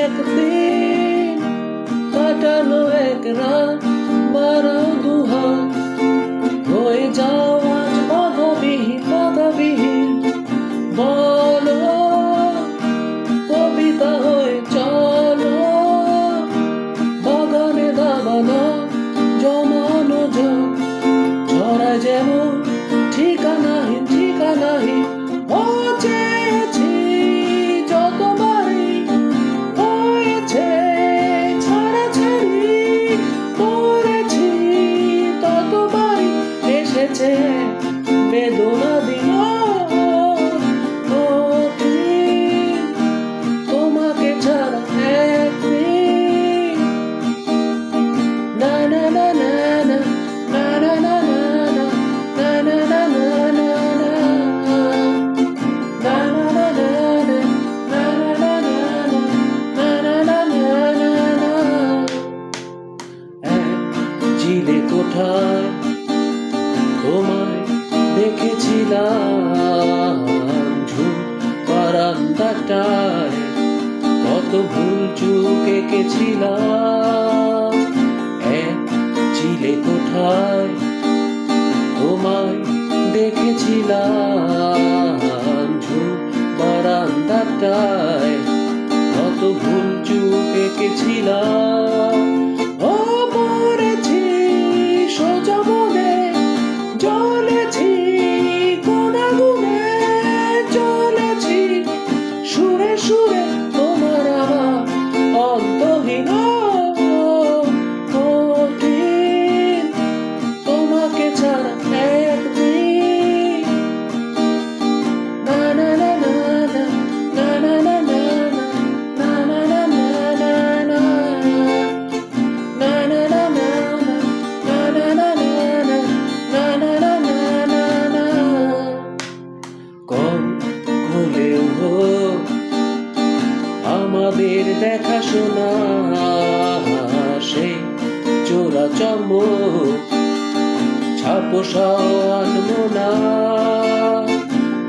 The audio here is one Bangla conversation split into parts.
একদিন কাটানো এক রাত বাড়াও দুহাত হয়ে যাও আজ বাধাবিহীন বলো কবিতা হয়ে চলো বাগানে দাবানো জমানো ঝরায় যেমন ঠিকানাহীন ও চেয়েছি যতবারই হয়েছে ছাড়াছাড়ি করেছি ততবারই এসেছে বেদনা দিল তোমাকে ছাড়া একদিন না না না না না না না না না না না চিলে কোঠায় তোমায় দেখেছিলাম ঝুম বারান্দাটায় কত ভুল চুক এঁকেছিলাম চিলে কোঠায় তোমায় দেখেছিলাম ঝুম বারান্দাটায় কত ভুল চুক এঁকেছিলাম ও মরেছি সোজা মনে জ্বলেছি কোন আগুনে চলেছি সুরে সুরে তোমার আমার অন্তহীন কঠিন তোমাকে ছাড়া একদিন না না না না না না না না আমাদের দেখাশোনা সেই চোরা চম্বক ছাপোষাও আনবো না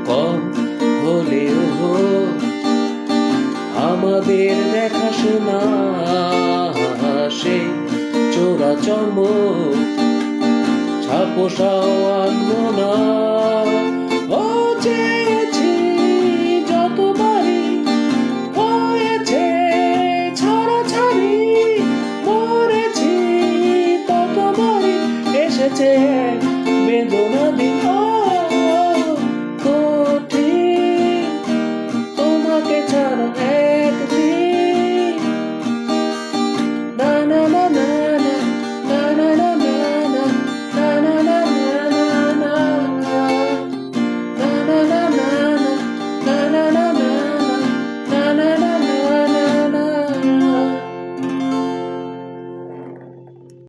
কম হলেও আমাদের দেখাশোনা সেই চোরা চম্বক ছাপোষাও আনবো না।